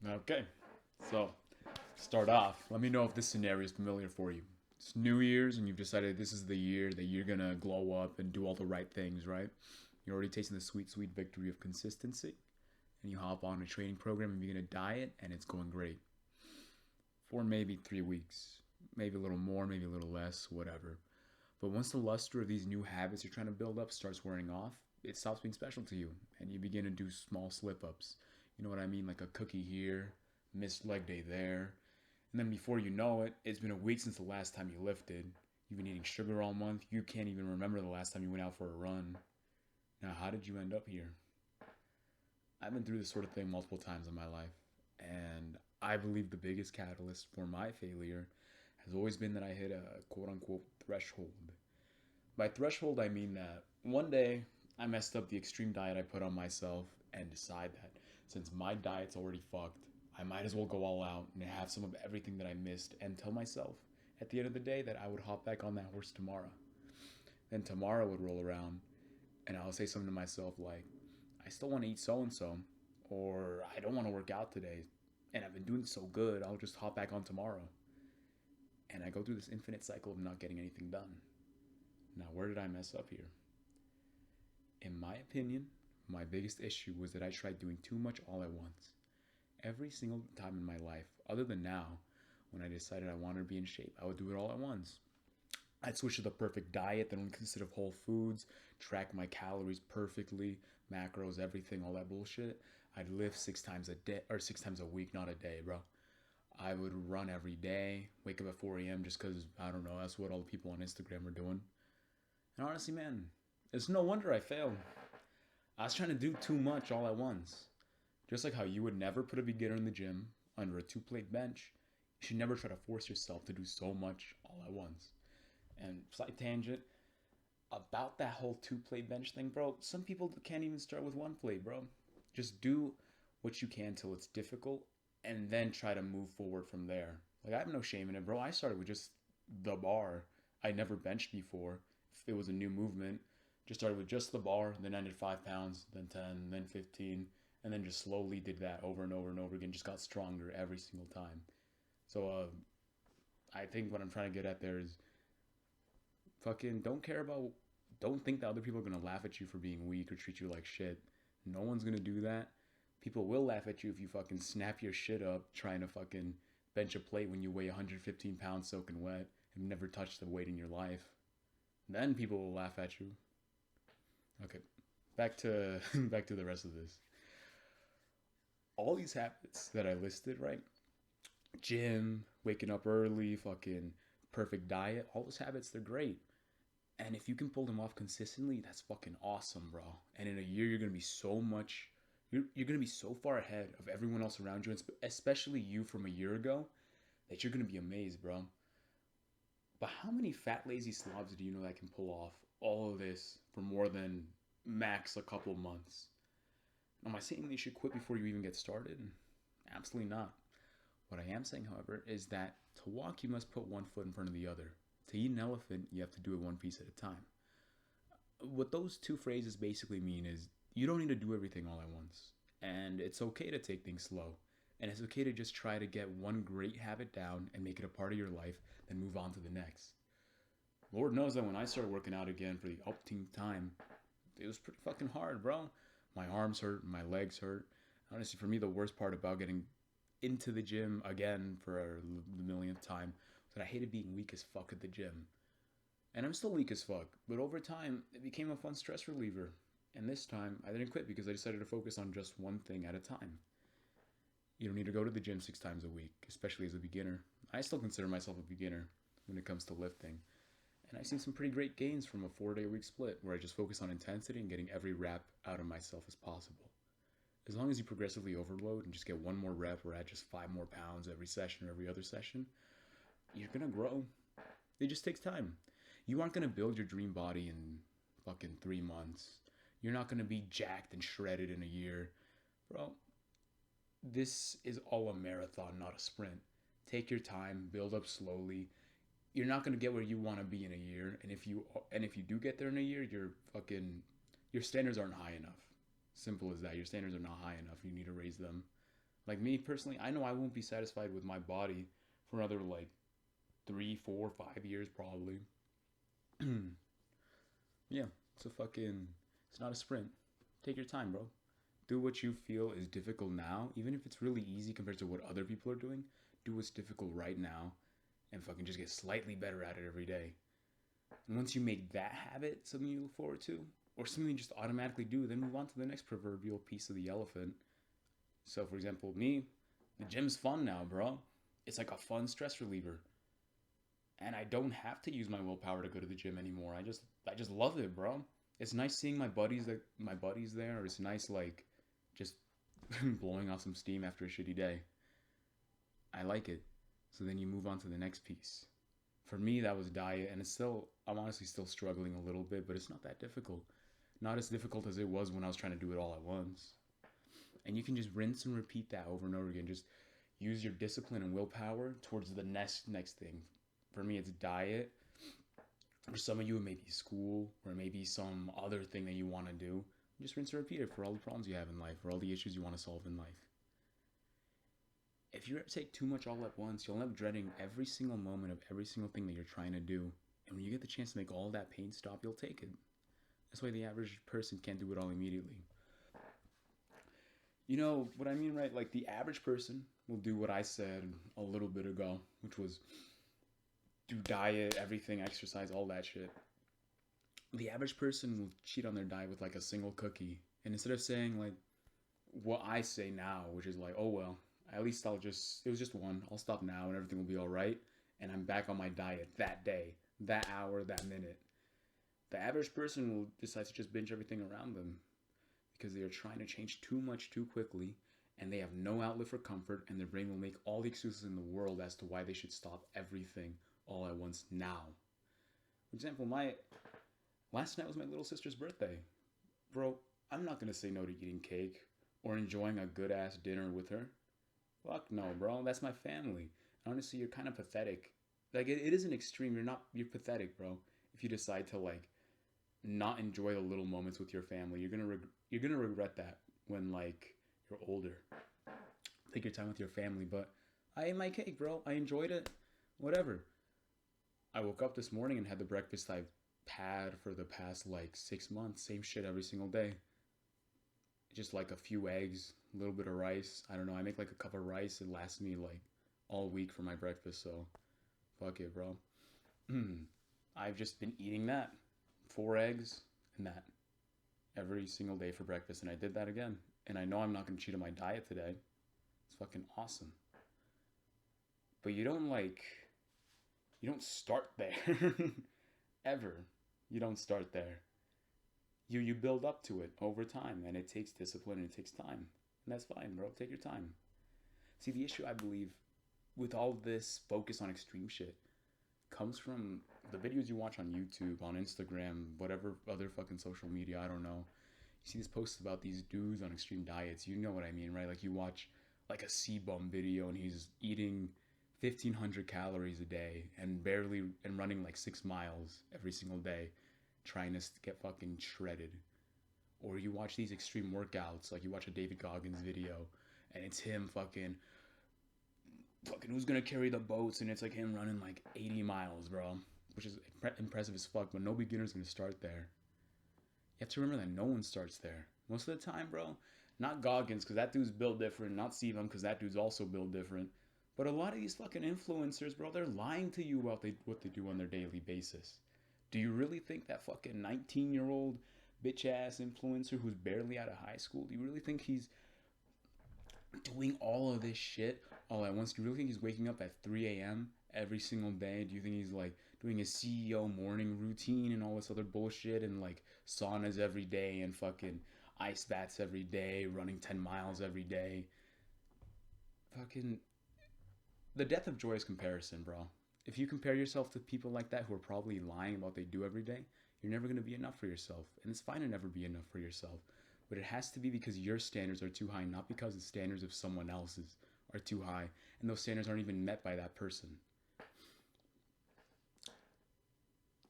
Okay, so start off. Let me know if this scenario is familiar for you. It's New Year's, and you've decided this is the year that you're gonna glow up and do all the right things, right? You're already tasting the sweet, sweet victory of consistency, and you hop on a training program and begin a diet, and it's going great for maybe 3 weeks, maybe a little more, maybe a little less, whatever. But once the luster of these new habits you're trying to build up starts wearing off, it stops being special to you, and you begin to do small slip ups. You know what I mean? Like a cookie here, missed leg day there. And then before you know it, it's been a week since the last time you lifted. You've been eating sugar all month. You can't even remember the last time you went out for a run. Now, how did you end up here? I've been through this sort of thing multiple times in my life. And I believe the biggest catalyst for my failure has always been that I hit a quote unquote threshold. By threshold, I mean that one day I messed up the extreme diet I put on myself and decide that since my diet's already fucked, I might as well go all out and have some of everything that I missed and tell myself at the end of the day that I would hop back on that horse tomorrow. Then tomorrow would roll around and I'll say something to myself like, I still want to eat so and so, or I don't want to work out today and I've been doing so good, I'll just hop back on tomorrow. And I go through this infinite cycle of not getting anything done. Now, where did I mess up here? In my opinion, my biggest issue was that I tried doing too much all at once. Every single time in my life, other than now, when I decided I wanted to be in shape, I would do it all at once. I'd switch to the perfect diet that only consisted of whole foods, track my calories perfectly, macros, everything, all that bullshit. I'd lift 6 times a day, or 6 times a week, not a day, bro. I would run every day, wake up at 4 a.m. just because, I don't know, that's what all the people on Instagram are doing. And honestly, man, it's no wonder I failed. I was trying to do too much all at once. Just like how you would never put a beginner in the gym under a 2 plate bench, you should never try to force yourself to do so much all at once. And slight tangent about that whole 2 plate bench thing, bro. Some people can't even start with 1 plate, bro. Just do what you can till it's difficult and then try to move forward from there. Like, I have no shame in it, bro. I started with just the bar. I never benched before. If it was a new movement, just started with just the bar, then I did 5 pounds, then 10, then 15, and then just slowly did that over and over and over again. Just got stronger every single time. So I think what I'm trying to get at there is fucking don't think that other people are gonna laugh at you for being weak or treat you like shit. No one's gonna do that. People will laugh at you if you fucking snap your shit up trying to fucking bench a plate when you weigh 115 pounds soaking wet and never touched the weight in your life. Then people will laugh at you. Okay, back to back to the rest of this. All these habits that I listed, right? Gym, waking up early, fucking perfect diet, all those habits, they're great. And if you can pull them off consistently, that's fucking awesome, bro. And in a year, you're gonna be so much, you're gonna be so far ahead of everyone else around you, especially you from a year ago, that you're gonna be amazed, bro. But how many fat, lazy slobs do you know that can pull off all of this for more than max a couple months? Am I saying that you should quit before you even get started? Absolutely not. What I am saying, however, is that to walk, you must put one foot in front of the other. To eat an elephant, you have to do it one piece at a time. What those two phrases basically mean is you don't need to do everything all at once. And it's okay to take things slow. And it's okay to just try to get one great habit down and make it a part of your life, then move on to the next. Lord knows that when I started working out again for the umpteenth time, it was pretty fucking hard, bro. My arms hurt, my legs hurt. Honestly, for me, the worst part about getting into the gym again for the millionth time was that I hated being weak as fuck at the gym. And I'm still weak as fuck, but over time, it became a fun stress reliever. And this time, I didn't quit because I decided to focus on just one thing at a time. You don't need to go to the gym 6 times a week, especially as a beginner. I still consider myself a beginner when it comes to lifting. And I've seen some pretty great gains from a 4 day a week split where I just focus on intensity and getting every rep out of myself as possible. As long as you progressively overload and just get one more rep or add just 5 more pounds every session or every other session, you're gonna grow. It just takes time. You aren't gonna build your dream body in fucking 3 months. You're not gonna be jacked and shredded in a year. Bro, this is all a marathon, not a sprint. Take your time, build up slowly. You're not gonna get where you want to be in a year, and if you do get there in a year, your standards aren't high enough. Simple as that. Your standards are not high enough. You need to raise them. Like me personally, I know I won't be satisfied with my body for another like 3, 4, 5 years probably. Yeah, it's not a sprint. Take your time, bro. Do what you feel is difficult now, even if it's really easy compared to what other people are doing. Do what's difficult right now and fucking just get slightly better at it every day. And once you make that habit something you look forward to, or something you just automatically do, then move on to the next proverbial piece of the elephant. So, for example, me, the gym's fun now, bro. It's like a fun stress reliever. And I don't have to use my willpower to go to the gym anymore. I just love it, bro. It's nice seeing my buddies there, or it's nice like just blowing off some steam after a shitty day. I like it. So then you move on to the next piece. For me, that was diet, and I'm honestly still struggling a little bit, but it's not that difficult. Not as difficult as it was when I was trying to do it all at once. And you can just rinse and repeat that over and over again. Just use your discipline and willpower towards the next thing. For me, it's diet. For some of you, it may be school, or maybe some other thing that you want to do. Just rinse and repeat it for all the problems you have in life, or all the issues you want to solve in life. If you ever take too much all at once, you'll end up dreading every single moment of every single thing that you're trying to do. And when you get the chance to make all that pain stop, you'll take it. That's why the average person can't do it all immediately. You know what I mean, right? Like the average person will do what I said a little bit ago, which was do diet, everything, exercise, all that shit. The average person will cheat on their diet with like a single cookie. And instead of saying like what I say now, which is like, oh well, at least it was just one. I'll stop now and everything will be all right. And I'm back on my diet that day, that hour, that minute. The average person will decide to just binge everything around them because they are trying to change too much too quickly and they have no outlet for comfort and their brain will make all the excuses in the world as to why they should stop everything all at once now. For example, my last night was my little sister's birthday. Bro, I'm not going to say no to eating cake or enjoying a good ass dinner with her. Fuck no, bro. That's my family. Honestly, you're kind of pathetic. Like it is an extreme. You're pathetic, bro. If you decide to like not enjoy the little moments with your family, you're gonna regret that when like you're older. Take your time with your family, but I ate my cake, bro. I enjoyed it. Whatever. I woke up this morning and had the breakfast I've had for the past like 6 months. Same shit every single day. Just like a few eggs, a little bit of rice. I don't know. I make like a cup of rice. It lasts me like all week for my breakfast. So fuck it, bro. I've just been eating that. 4 eggs and that every single day for breakfast. And I did that again. And I know I'm not going to cheat on my diet today. It's fucking awesome. But you don't start there. Ever. You don't start there. You build up to it over time. And it takes discipline and it takes time. And that's fine, bro. Take your time. See, the issue, I believe, with all this focus on extreme shit comes from the videos you watch on YouTube, on Instagram, whatever other fucking social media, I don't know. You see these posts about these dudes on extreme diets. You know what I mean, right? Like you watch like a C-Bum video and he's eating 1,500 calories a day and running like 6 miles every single day trying to get fucking shredded. Or you watch these extreme workouts, like you watch a David Goggins video and it's him fucking who's gonna carry the boats, and it's like him running like 80 miles, bro, which is impressive as fuck, but no beginner's gonna start there. You have to remember that no one starts there most of the time, bro. Not Goggins, because that dude's built different. Not Sebum, because that dude's also built different. But a lot of these fucking influencers, bro, they're lying to you about what they do on their daily basis. Do you really think that fucking 19-year-old bitch ass influencer who's barely out of high school, do you really think he's doing all of this shit all at once? Do you really think he's waking up at 3 a.m. every single day? Do you think he's like doing his CEO morning routine and all this other bullshit and like saunas every day and fucking ice baths every day, running 10 miles every day? Fucking the death of joy is comparison, bro. If you compare yourself to people like that who are probably lying about what they do every day, you're never going to be enough for yourself. And it's fine to never be enough for yourself. But it has to be because your standards are too high, not because the standards of someone else's are too high. And those standards aren't even met by that person.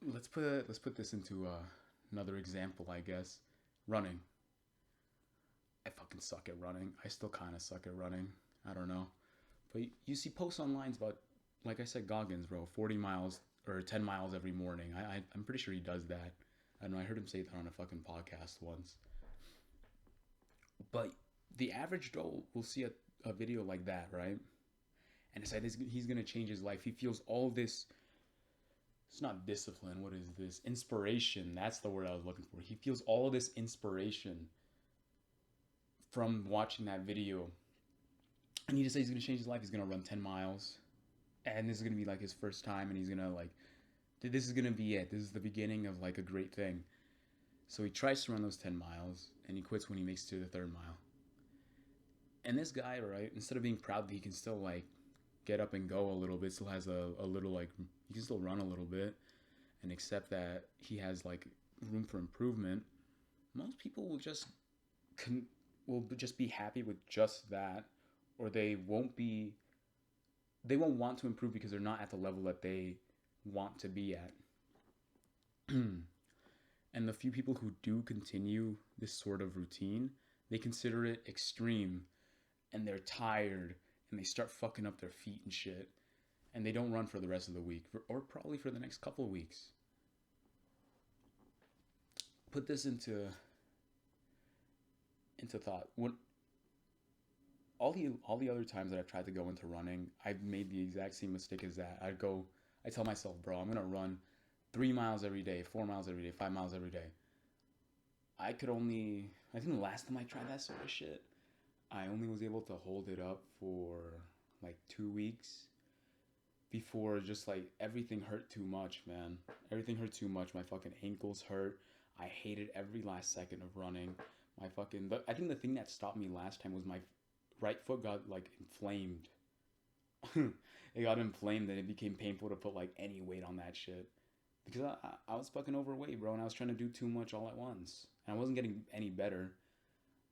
Let's put this into another example, I guess. Running. I fucking suck at running. I still kind of suck at running. I don't know. But you see posts online about, like I said, Goggins, bro, 40 miles or 10 miles every morning. I'm pretty sure he does that. I don't know. I heard him say that on a fucking podcast once. But the average Joe will see a video like that, right? And it's like he's going to change his life. He feels all this. It's not discipline. What is this? Inspiration. That's the word I was looking for. He feels all this inspiration from watching that video. And he decides he's going to change his life. He's going to run 10 miles. And this is going to be like his first time. And he's going to like, this is going to be it. This is the beginning of like a great thing. So he tries to run those 10 miles. And he quits when he makes it to the third mile. And this guy, right, instead of being proud that he can still like get up and go a little bit, still has a little like, he can still run a little bit and accept that he has like room for improvement. Most people will just be happy with just that, or they won't want to improve because they're not at the level that they want to be at. And the few people who do continue this sort of routine, they consider it extreme, and they're tired, and they start fucking up their feet and shit, and they don't run for the rest of the week, or probably for the next couple of weeks. Put this into thought. When all the other times that I've tried to go into running, I've made the exact same mistake as that. I tell myself, bro, I'm gonna run 3 miles every day, 4 miles every day, 5 miles every day. I think the last time I tried that sort of shit, I only was able to hold it up for like 2 weeks before just like everything hurt too much, man. Everything hurt too much. My fucking ankles hurt. I hated every last second of running. I think the thing that stopped me last time was my right foot got like inflamed. It got inflamed and it became painful to put like any weight on that shit. Because I was fucking overweight, bro, and I was trying to do too much all at once. And I wasn't getting any better.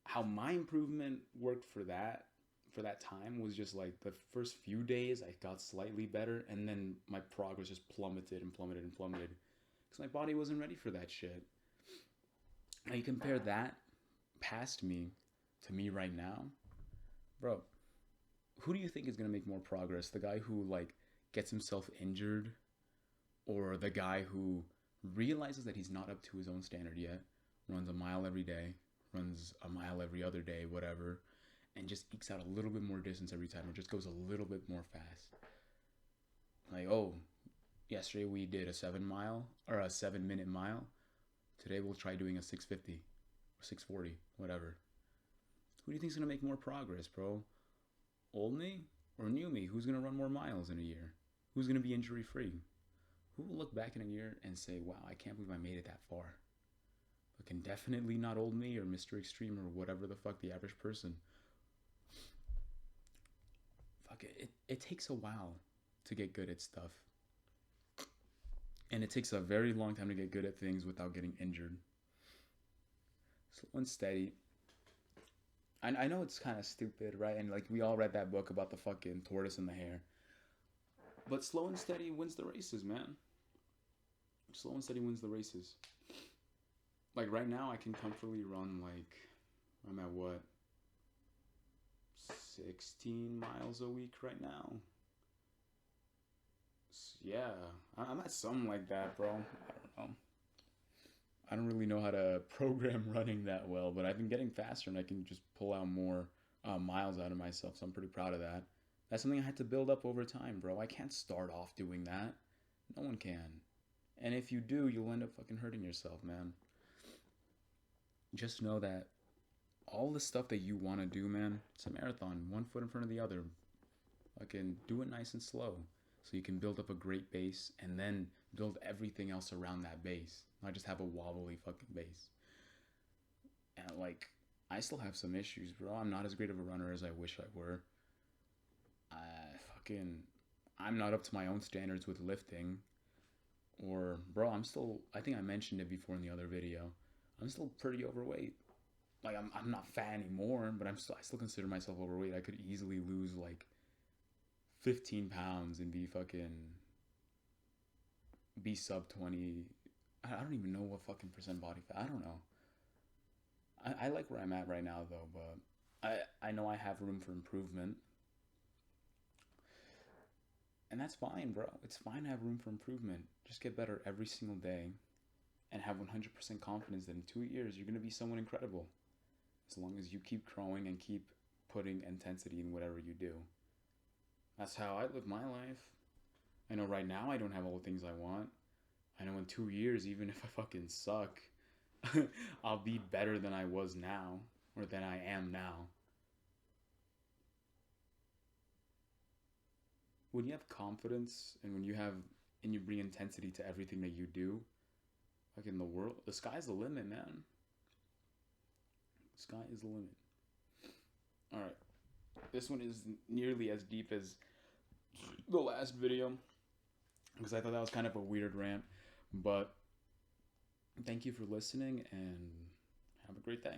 How my improvement worked for that time was just like the first few days I got slightly better, and then my progress just plummeted and plummeted and plummeted. Because my body wasn't ready for that shit. Now you compare that past me to me right now, bro, who do you think is going to make more progress? The guy who like gets himself injured, or the guy who realizes that he's not up to his own standard yet, runs a mile every day, runs a mile every other day, whatever, and just ekes out a little bit more distance every time, or just goes a little bit more fast? Like, oh, yesterday we did a 7-minute mile. Today we'll try doing a 6:50 or 6:40, whatever. Who do you think's gonna make more progress, bro? Old me or new me? Who's gonna run more miles in a year? Who's gonna be injury free? Who will look back in a year and say, wow, I can't believe I made it that far? But can definitely not old me or Mr. Extreme or whatever the fuck, the average person. Fuck it. It takes a while to get good at stuff. And it takes a very long time to get good at things without getting injured. Slow and steady. I know it's kind of stupid, right? And like we all read that book about the fucking tortoise and the hare. But slow and steady wins the races, man. Slow and steady wins the races. Like right now, I can comfortably run like, I'm at what? 16 miles a week right now. Yeah, I'm at something like that, bro. I don't know. I don't really know how to program running that well, but I've been getting faster and I can just pull out more miles out of myself. So I'm pretty proud of that. That's something I had to build up over time, bro. I can't start off doing that. No one can. And if you do, you'll end up fucking hurting yourself, man. Just know that all the stuff that you want to do, man, it's a marathon. One foot in front of the other. Fucking do it nice and slow so you can build up a great base and then build everything else around that base. Not just have a wobbly fucking base. And like, I still have some issues, bro. I'm not as great of a runner as I wish I were. I'm not up to my own standards with lifting. Or, bro, I think I mentioned it before in the other video. I'm still pretty overweight. Like, I'm not fat anymore, but I still consider myself overweight. I could easily lose like 15 pounds and be sub 20. I don't even know what fucking percent body fat. I don't know. I like where I'm at right now though, but I know I have room for improvement. And that's fine, bro. It's fine to have room for improvement. Just get better every single day and have 100% confidence that in 2 years you're going to be someone incredible. As long as you keep growing and keep putting intensity in whatever you do. That's how I live my life. I know right now I don't have all the things I want. I know in 2 years, even if I fucking suck, I'll be better than I was now or than I am now. When you have confidence and when you have and you bring intensity to everything that you do, like in the world, the sky's the limit, man. The sky is the limit. All right, this one is nearly as deep as the last video because I thought that was kind of a weird rant. But thank you for listening and have a great day.